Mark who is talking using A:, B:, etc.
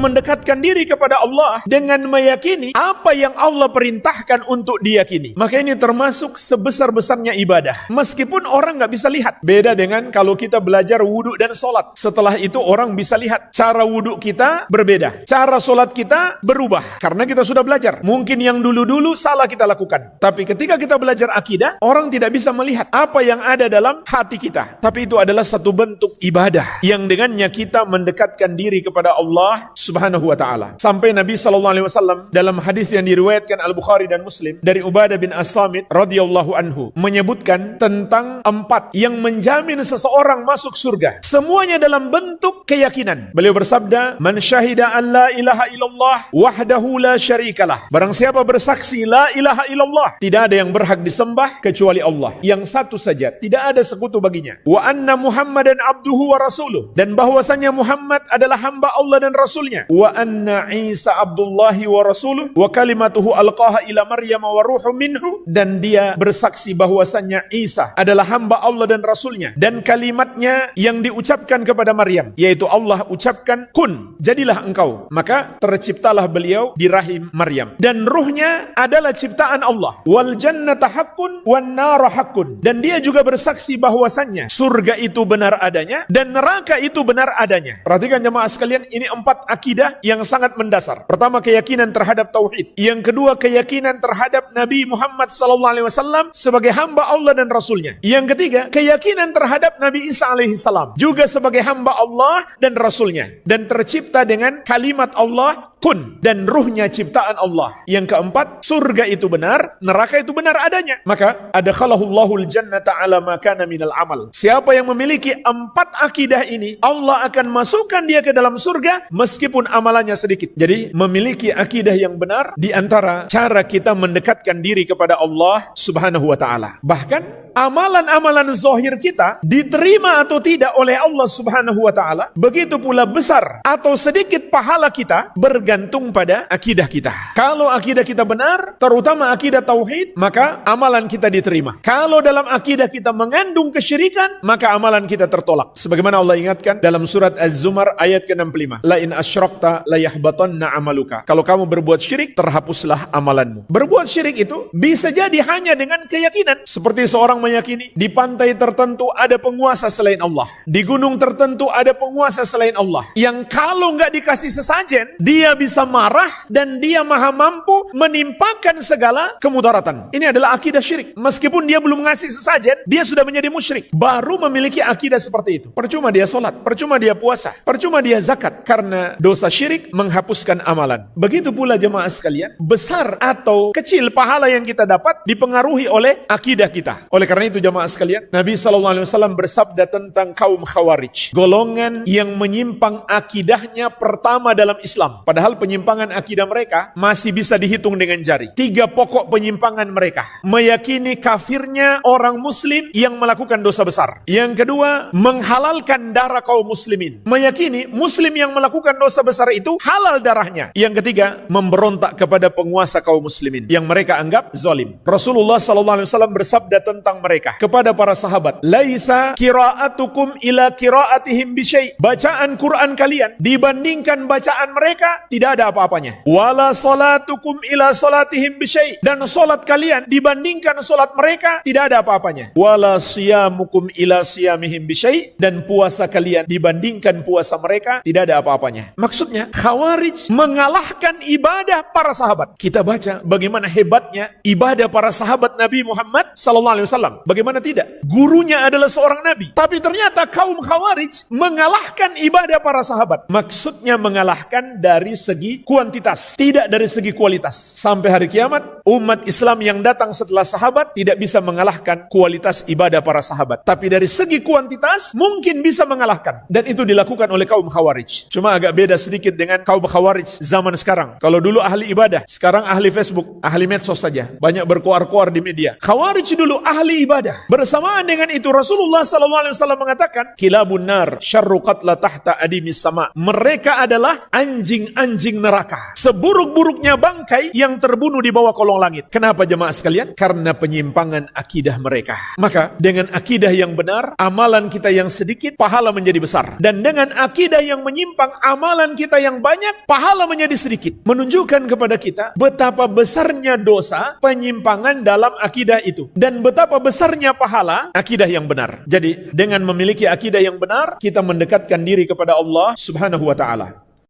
A: mendekatkan diri kepada Allah dengan meyakini apa yang Allah perintahkan untuk diyakini. Maka ini termasuk sebesar-besarnya ibadah. Meskipun orang nggak bisa lihat. Beda dengan kalau kita belajar wudhu dan sholat. Setelah itu orang bisa lihat. Cara wudhu kita berbeda. Cara sholat kita berubah. Karena kita sudah belajar. Mungkin yang dulu-dulu salah kita lakukan. Tapi ketika kita belajar akidah, orang tidak bisa melihat apa yang ada dalam hati kita. Tapi itu adalah satu bentuk ibadah yang dengannya kita mendekatkan diri kepada Allah Subhanahu wa taala. Sampai Nabi sallallahu alaihi wasallam dalam hadis yang diriwayatkan Al-Bukhari dan Muslim dari Ubadah bin As-Samit radhiyallahu anhu menyebutkan tentang 4 yang menjamin seseorang masuk surga. Semuanya dalam bentuk keyakinan. Beliau bersabda, "Man syahida an la ilaha illallah wahdahu la syarikalah." Barang siapa bersaksi la ilaha illallah, tidak ada yang berhak disembah kecuali Allah, yang satu saja, tidak ada sekutu baginya. Wa anna Muhammadan abduhu wa rasuluh, dan bahwasanya Muhammad adalah hamba Allah dan Rasulnya. Wa anna Isa abdullahi wa rasuluh wa kalimatuhu alqaha ila Maryam wa ruhum minhu, dan dia bersaksi bahwasanya Isa adalah hamba Allah dan Rasulnya, dan kalimatnya yang diucapkan kepada Maryam, yaitu Allah ucapkan kun, jadilah engkau, maka terciptalah beliau di rahim Maryam, dan ruhnya adalah ciptaan Allah. Wal jannata haqqun wan nar haqqun, dan dia juga bersaksi bahwasanya surga itu benar adanya dan neraka itu benar adanya. Perhatikan jemaah sekalian, ini 4 akidah yang sangat mendasar. Pertama, keyakinan terhadap tauhid. Yang kedua, keyakinan terhadap Nabi Muhammad SAW sebagai hamba Allah dan Rasulnya. Yang ketiga, keyakinan terhadap Nabi Isa alaihissalam juga sebagai hamba Allah dan Rasulnya, dan tercipta dengan kalimat Allah kun, dan ruhnya ciptaan Allah. Yang keempat, surga itu benar, neraka itu benar adanya. Maka adkhalahullahu al-jannata ala ma kana minal amal. Siapa yang memiliki 4 akidah ini, Allah akan masukkan dia ke dalam surga meskipun amalannya sedikit. Jadi memiliki akidah yang benar di antara cara kita mendekatkan diri kepada Allah Subhanahu wa taala. Bahkan amalan-amalan zahir kita diterima atau tidak oleh Allah Subhanahu wa taala, begitu pula besar atau sedikit pahala kita bergantung pada akidah kita. Kalau akidah kita benar, terutama akidah tauhid, maka amalan kita diterima. Kalau dalam akidah kita mengandung kesyirikan, maka amalan kita tertolak. Sebagaimana Allah ingatkan dalam surat Az-Zumar ayat ke-65, la in asyrakta la yahbatanna amaluka. Kalau kamu berbuat syirik, terhapuslah amalanmu. Berbuat syirik itu bisa jadi hanya dengan keyakinan. Seperti seorang meyakini di pantai tertentu ada penguasa selain Allah, di gunung tertentu ada penguasa selain Allah, yang kalau nggak dikasih sesajen, dia bisa marah dan dia maha mampu menimpakan segala kemudaratan. Ini adalah akidah syirik. Meskipun dia belum ngasih sesajen, dia sudah menjadi musyrik. Baru memiliki akidah seperti itu. Percuma dia sholat, percuma dia puasa, percuma dia zakat, karena dosa syirik menghapuskan amalan. Begitu pula jemaah sekalian, besar atau kecil pahala yang kita dapat dipengaruhi oleh akidah kita. Oleh karena itu jemaah sekalian, Nabi SAW bersabda tentang kaum Khawarij, golongan yang menyimpang akidahnya pertama dalam Islam. Padahal penyimpangan akidah mereka masih bisa dihitung dengan jari. 3 pokok penyimpangan mereka: meyakini kafirnya orang muslim yang melakukan dosa besar. Yang kedua, menghalalkan darah kaum muslimin, meyakini muslim yang melakukan dosa besar itu halal darahnya. Yang ketiga, memberontak kepada penguasa kaum muslimin yang mereka anggap zalim. Rasulullah SAW bersabda tentang mereka kepada para sahabat, laisa qira'atukum ila qira'atihim bisyai. Bacaan Quran kalian dibandingkan bacaan mereka tidak ada apa-apanya. Wala salatukum ila salatihim bisyai, dan salat kalian dibandingkan salat mereka tidak ada apa-apanya. Wala siyamukum ila siyamihim bisyai, dan puasa kalian dibandingkan puasa mereka tidak ada apa-apanya. Maksudnya Khawarij mengalahkan ibadah para sahabat. Kita baca bagaimana hebatnya ibadah para sahabat Nabi Muhammad SAW. Bagaimana tidak? Gurunya adalah seorang nabi. Tapi ternyata kaum Khawarij mengalahkan ibadah para sahabat. Maksudnya mengalahkan dari segi kuantitas, tidak dari segi kualitas. Sampai hari kiamat, umat Islam yang datang setelah sahabat tidak bisa mengalahkan kualitas ibadah para sahabat. Tapi dari segi kuantitas mungkin bisa mengalahkan. Dan itu dilakukan oleh kaum Khawarij. Cuma agak beda sedikit dengan kaum Khawarij zaman sekarang. Kalau dulu ahli ibadah, sekarang ahli Facebook, ahli medsos saja. Banyak berkoar-koar di media. Khawarij dulu ahli ibadah. Bersamaan dengan itu Rasulullah SAW mengatakan, kilabun nar syarru qatla tahta adimis sama. Mereka adalah anjing-anjing neraka, seburuk-buruknya bangkai yang terbunuh di bawah kolong langit. Kenapa jemaah sekalian? Karena penyimpangan akidah mereka. Maka dengan akidah yang benar, amalan kita yang sedikit, pahala menjadi besar. Dan dengan akidah yang menyimpang, amalan kita yang banyak, pahala menjadi sedikit. Menunjukkan kepada kita betapa besarnya dosa penyimpangan dalam akidah itu. Dan betapa besarnya pahala akidah yang benar. Jadi dengan memiliki akidah yang benar, kita mendekatkan diri kepada Allah Subhanahu wa ta'ala.